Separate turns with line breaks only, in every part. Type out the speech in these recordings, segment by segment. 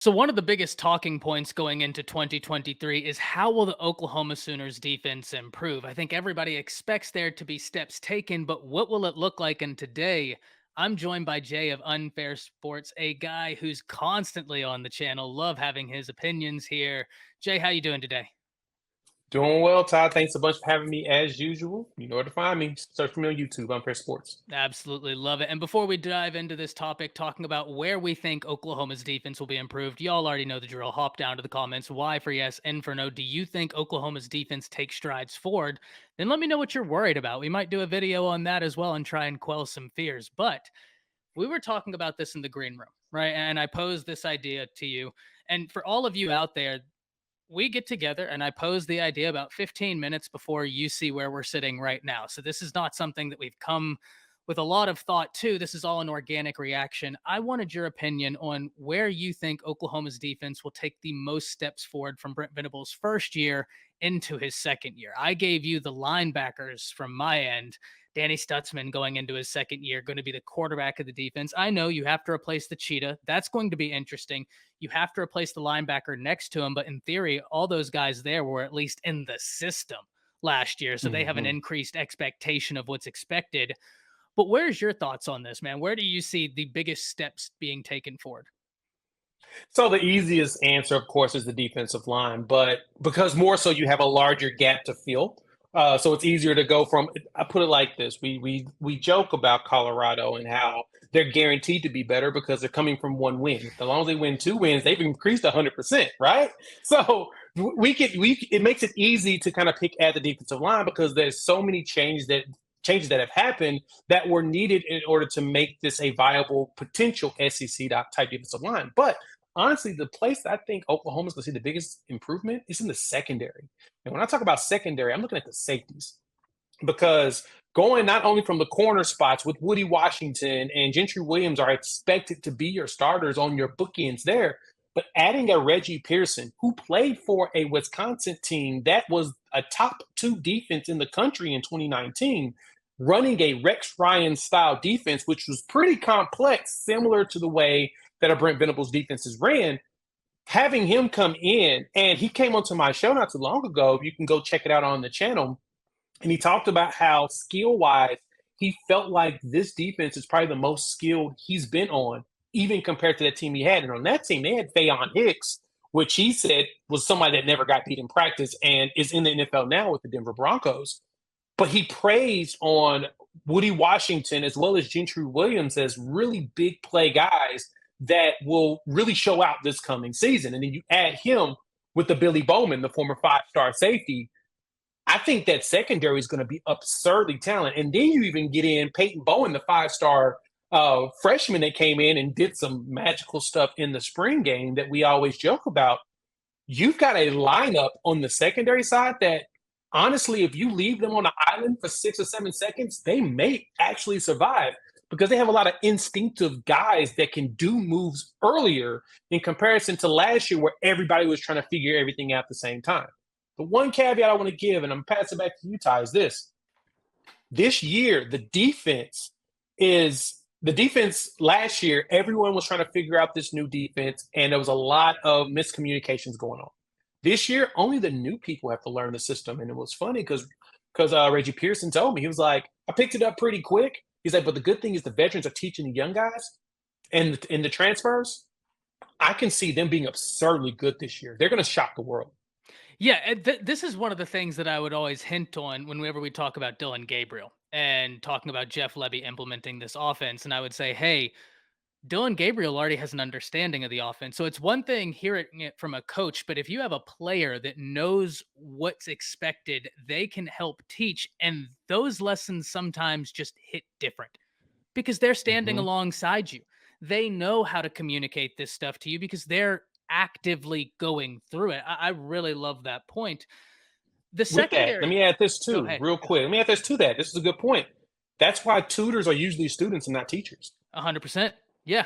So one of the biggest talking points going into 2023 is how will the Oklahoma Sooners defense improve? I think everybody expects there to be steps taken, but what will it look like? And today, I'm joined by Jay of Unfair Sports, a guy who's constantly on the channel. Love having his opinions here. Jay, how you doing today?
Doing well, Todd. Thanks a bunch for having me as usual. You know where to find me. Search for me on YouTube, Unfair Sports.
Absolutely love it. And before we dive into this topic, talking about where we think Oklahoma's defense will be improved, y'all already know the drill. Hop down to the comments. Y for yes, N for no. Do you think Oklahoma's defense takes strides forward? Then let me know what you're worried about. We might do a video on that as well and try and quell some fears. But we were talking about this in the green room, right? And I posed this idea to you. And for all of you out there, we get together and I pose the idea about 15 minutes before you see where we're sitting right now. So this is not something that we've come with a lot of thought to. This is all an organic reaction. I wanted your opinion on where you think Oklahoma's defense will take the most steps forward from Brent Venables' first year into his second year. I gave you the linebackers from my end. Danny Stutzman going into his second year, going to be the quarterback of the defense. I know you have to replace the cheetah. That's going to be interesting. You have to replace the linebacker next to him. But in theory, all those guys there were at least in the system last year. So they have an
hmm
increased expectation of what's expected. But where's your thoughts on this, man? Where do you see the biggest steps being taken forward?
So the easiest answer, of course, is the defensive line, but because more so you have a larger gap to fill. So it's easier to go from. I put it like this: we joke about Colorado and how they're guaranteed to be better because they're coming from one win. As long as they win two wins, they've increased 100%, right? So it makes it easy to kind of pick at the defensive line because there's so many changes that have happened that were needed in order to make this a viable potential SEC type defensive line. But honestly, the place that I think Oklahoma's going to see the biggest improvement is in the secondary. And when I talk about secondary, I'm looking at the safeties because going not only from the corner spots with Woody Washington and Gentry Williams are expected to be your starters on your bookends there, but adding a Reggie Pearson who played for a Wisconsin team that was a top two defense in the country in 2019, running a Rex Ryan style defense, which was pretty complex, similar to the way that a Brent Venables defense is ran. Having him come in, and he came onto my show not too long ago. You can go check it out on the channel. And he talked about how skill wise, he felt like this defense is probably the most skilled he's been on, even compared to that team he had. And on that team, they had Fayon Hicks, which he said was somebody that never got beat in practice and is in the NFL now with the Denver Broncos. But he praised on Woody Washington as well as Gentry Williams as really big play guys that will really show out this coming season. And then you add him with the Billy Bowman, the former five-star safety. I think that secondary is going to be absurdly talented. And then you even get in Peyton Bowen, the five-star freshman that came in and did some magical stuff in the spring game that we always joke about. You've got a lineup on the secondary side that honestly, if you leave them on the island for 6 or 7 seconds, they may actually survive because they have a lot of instinctive guys that can do moves earlier in comparison to last year where everybody was trying to figure everything out at the same time. The one caveat I want to give, and I'm passing it back to you, Ty, is this year, the defense last year, everyone was trying to figure out this new defense, and there was a lot of miscommunications going on. This year, only the new people have to learn the system. And it was funny because Reggie Pearson told me, he was like, I picked it up pretty quick. He's like, but the good thing is the veterans are teaching the young guys and in the transfers. I can see them being absurdly good this year. They're going to shock the world.
Yeah, this is one of the things that I would always hint on whenever we talk about Dylan Gabriel and talking about Jeff Levy implementing this offense. And I would say, hey, Dylan Gabriel already has an understanding of the offense. So it's one thing hearing it from a coach, but if you have a player that knows what's expected, they can help teach. And those lessons sometimes just hit different because they're standing
Mhm.
alongside you. They know how to communicate this stuff to you because they're actively going through it. I really love that point. The
With that, let
secondary,
me add this
go
too,
ahead.
real quick. Let me add this to that. This is a good point. That's why tutors are usually students and not teachers.
100%. Yeah.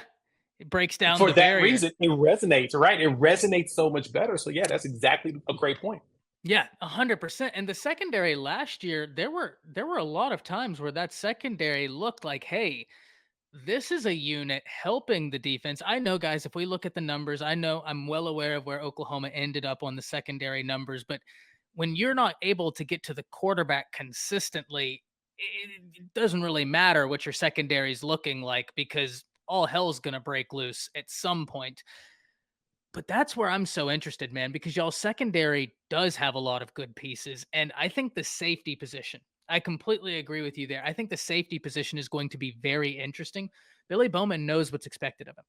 It breaks down
For
the
that
barrier.
reason, it resonates, right? It resonates so much better. So, yeah, that's exactly a great point.
Yeah, 100%. And the secondary last year, there were a lot of times where that secondary looked like, hey, This is a unit helping the defense. I know, guys, if we look at the numbers, I know I'm well aware of where Oklahoma ended up on the secondary numbers, but when you're not able to get to the quarterback consistently, it doesn't really matter what your secondary is looking like because all hell's going to break loose at some point. But that's where I'm so interested, man, because y'all secondary does have a lot of good pieces. And I think the safety position, I completely agree with you there. I think the safety position is going to be very interesting. Billy Bowman knows what's expected of him.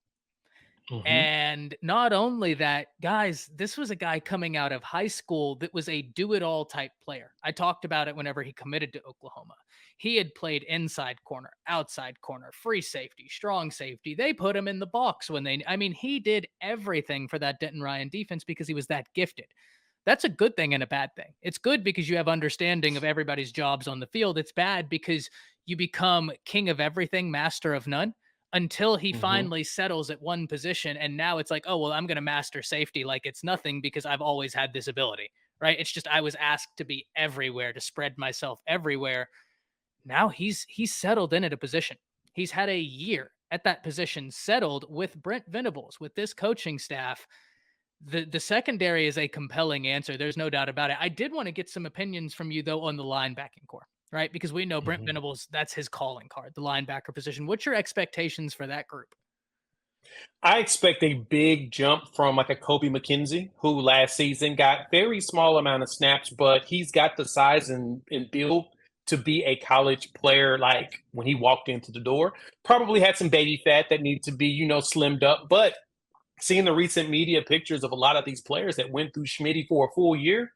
Hmm.
And not only that, guys, this was a guy coming out of high school that was a do it all type player. I talked about it whenever he committed to Oklahoma. He had played inside corner, outside corner, free safety, strong safety. They put him in the box when I mean, he did everything for that Denton Ryan defense because he was that gifted. That's a good thing and a bad thing. It's good because you have understanding of everybody's jobs on the field. It's bad because you become king of everything, master of none until he
Hmm.
finally settles at one position. And now it's like, oh, well, I'm going to master safety like it's nothing because I've always had this ability, right? It's just I was asked to be everywhere, to spread myself everywhere. Now he's settled in at a position. He's had a year at that position settled with Brent Venables, with this coaching staff. The secondary is a compelling answer. There's no doubt about it. I did want to get some opinions from you though on the linebacking core, right? Because we know Brent
Hmm.
Venables, that's his calling card, the linebacker position. What's your expectations for that group?
I expect a big jump from like a Kobe McKenzie, who last season got very small amount of snaps, but he's got the size and build to be a college player. Like when he walked into the door, probably had some baby fat that needed to be, slimmed up. But seeing the recent media pictures of a lot of these players that went through Schmitty for a full year,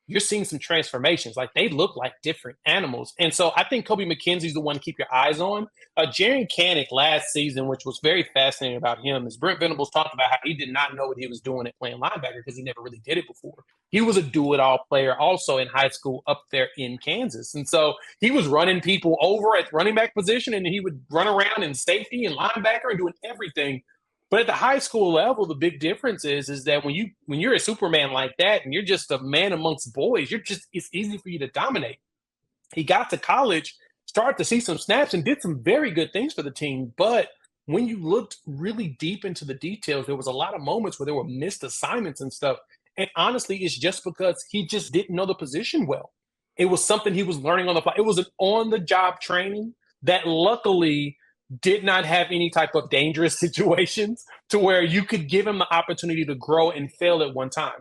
you're seeing some transformations. Like they look like different animals. And so I think Kobe McKenzie's the one to keep your eyes on. Jaren Kanak last season, which was very fascinating about him, is Brent Venables talked about how he did not know what he was doing at playing linebacker because he never really did it before. He was a do-it-all player also in high school up there in Kansas. And so he was running people over at running back position and he would run around in safety and linebacker and doing everything. But at the high school level, the big difference is that when you're a Superman like that and you're just a man amongst boys, it's easy for you to dominate. He got to college, started to see some snaps, and did some very good things for the team. But when you looked really deep into the details, there was a lot of moments where there were missed assignments and stuff. And honestly, it's just because he just didn't know the position well. It was something he was learning on the fly. It was an on-the-job training that luckily did not have any type of dangerous situations to where you could give him the opportunity to grow and fail at one time.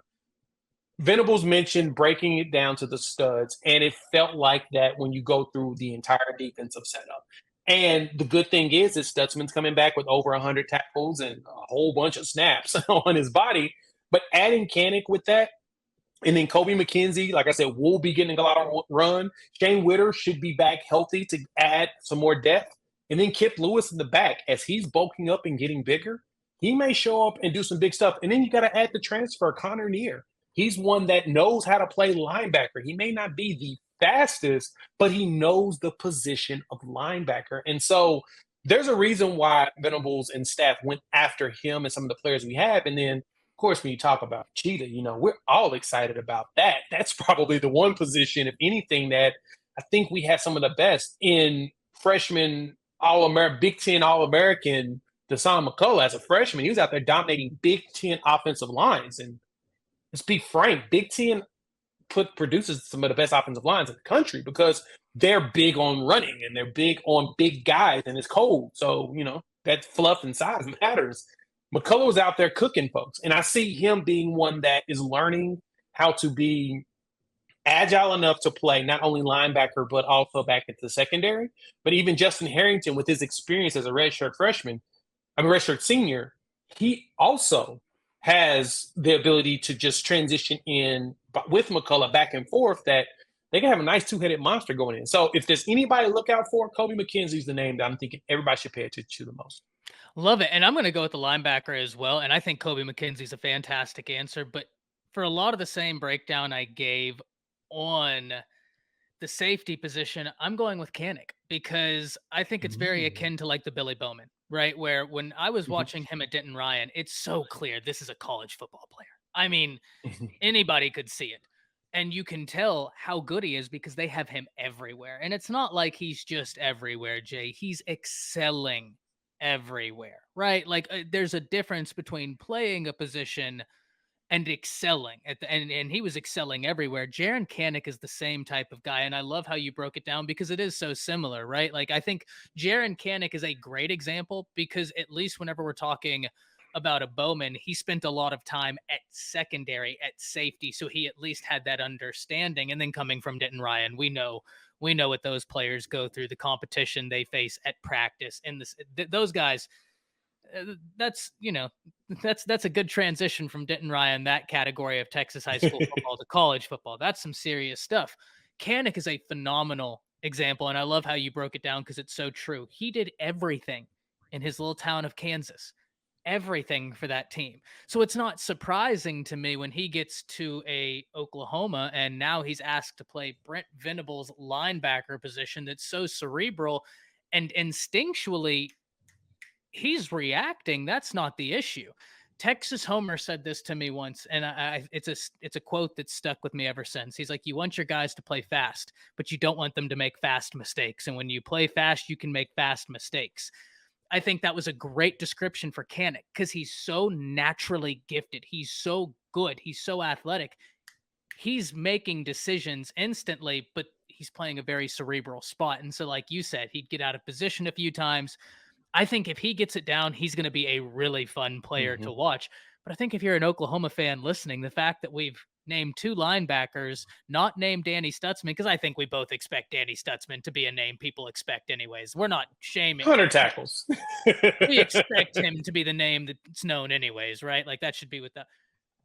Venables mentioned breaking it down to the studs, and it felt like that when you go through the entire defensive setup. And the good thing is Stutzman's coming back with over 100 tackles and a whole bunch of snaps on his body. But adding Kanak with that, and then Kobe McKenzie, like I said, will be getting a lot of run. Shane Witter should be back healthy to add some more depth. And then Kip Lewis in the back, as he's bulking up and getting bigger, he may show up and do some big stuff. And then you got to add the transfer, Connor Neer. He's one that knows how to play linebacker. He may not be the fastest, but he knows the position of linebacker. And so there's a reason why Venables and staff went after him and some of the players we have. And then of course, when you talk about Cheetah, we're all excited about that. That's probably the one position, if anything, that I think we have some of the best in freshman All American, Big Ten All American. Deshaun McCullough, as a freshman, he was out there dominating Big Ten offensive lines. And let's be frank, Big Ten produces some of the best offensive lines in the country because they're big on running and they're big on big guys and it's cold. So, that fluff and size matters. McCullough was out there cooking folks. And I see him being one that is learning how to be agile enough to play not only linebacker, but also back into the secondary. But even Justin Harrington, with his experience as a redshirt freshman, redshirt senior, he also has the ability to just transition in with McCullough back and forth that they can have a nice two-headed monster going in. So if there's anybody to look out for, Kobe McKenzie's the name that I'm thinking everybody should pay attention to the most.
Love it. And I'm going to go with the linebacker as well. And I think Kobe McKenzie's a fantastic answer. But for a lot of the same breakdown I gave on the safety position, I'm going with Kanik because I think it's very
Mm.
akin to like the Billy Bowman, right? Where when I was
Mhm.
watching him at Denton Ryan, it's so clear this is a college football player. I mean, anybody could see it. And you can tell how good he is because they have him everywhere. And it's not like he's just everywhere, Jay. He's excelling everywhere, right? Like there's a difference between playing a position and excelling at the and he was excelling everywhere. Jaron Kanik is the same type of guy, and I love how you broke it down because it is so similar, right? Like I think Jaron Kanik is a great example because at least whenever we're talking about a Bowman, he spent a lot of time at secondary, at safety, so he at least had that understanding. And then coming from Denton Ryan, we know what those players go through, the competition they face at practice, and those guys that's that's a good transition from Denton Ryan, that category of Texas high school football to college football. That's some serious stuff. Kanik is a phenomenal example, and I love how you broke it down because it's so true. He did everything in his little town of Kansas, everything for that team. So it's not surprising to me when he gets to a Oklahoma and now he's asked to play Brent Venables' linebacker position that's so cerebral and instinctually he's reacting. That's not the issue. Texas Homer said this to me once, and it's a quote that's stuck with me ever since. He's like, "You want your guys to play fast, but you don't want them to make fast mistakes. And when you play fast, you can make fast mistakes." I think that was a great description for Kanik because he's so naturally gifted. He's so good. He's so athletic. He's making decisions instantly, but he's playing a very cerebral spot. And so, like you said, he'd get out of position a few times. I think if he gets it down, he's going to be a really fun player to
Mhm.
watch. But I think if you're an Oklahoma fan listening, the fact that we've named two linebackers, not named Danny Stutzman, because I think we both expect Danny Stutzman to be a name people expect anyways. We're not shaming him.
100 tackles.
We expect him to be the name that's known anyways, right? Like that should be with that.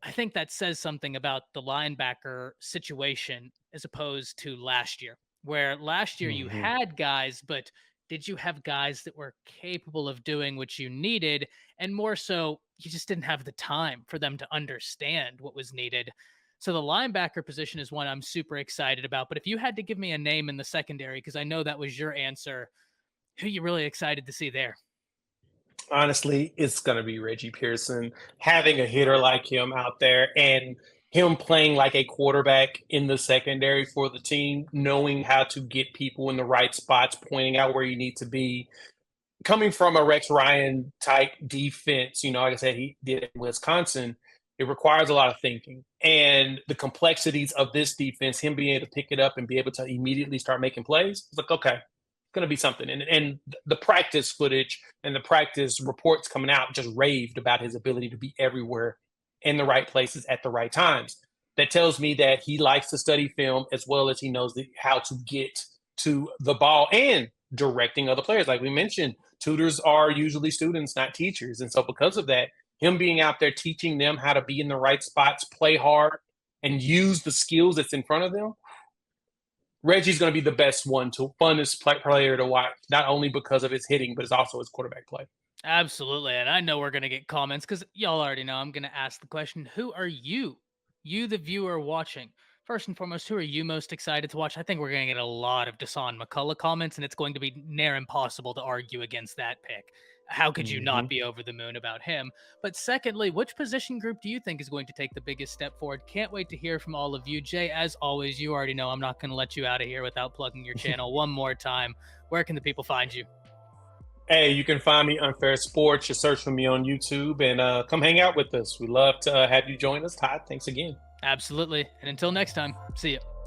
I think that says something about the linebacker situation as opposed to last year, where last year you
Mhm.
had guys, but did you have guys that were capable of doing what you needed? And more so, you just didn't have the time for them to understand what was needed. So the linebacker position is one I'm super excited about. But if you had to give me a name in the secondary, because I know that was your answer, who are you really excited to see there?
Honestly, it's going to be Reggie Pearson. Having a hitter like him out there and him playing like a quarterback in the secondary for the team, knowing how to get people in the right spots, pointing out where you need to be. Coming from a Rex Ryan type defense, like I said, he did it in Wisconsin. It requires a lot of thinking. And the complexities of this defense, him being able to pick it up and be able to immediately start making plays, it's like, okay, going to be something. And the practice footage and the practice reports coming out just raved about his ability to be everywhere in the right places at the right times. That tells me that he likes to study film as well as he knows how to get to the ball and directing other players. Like we mentioned, tutors are usually students, not teachers. And so, because of that, him being out there teaching them how to be in the right spots, play hard, and use the skills that's in front of them, Reggie's going to be the best one to funnest player to watch, not only because of his hitting, but it's also his quarterback play.
Absolutely. And I know we're going to get comments because y'all already know I'm going to ask the question, who are you? You, the viewer watching. First and foremost, who are you most excited to watch? I think we're going to get a lot of Desan McCullough comments, and it's going to be near impossible to argue against that pick. How could you not
Hmm.
be over the moon about him? But secondly, which position group do you think is going to take the biggest step forward? Can't wait to hear from all of you. Jay, as always, you already know I'm not going to let you out of here without plugging your channel one more time. Where can the people find you?
Hey, you can find me Unfair Sports. Just search for me on YouTube and come hang out with us. We love to have you join us. Todd, thanks again.
Absolutely. And until next time, see you.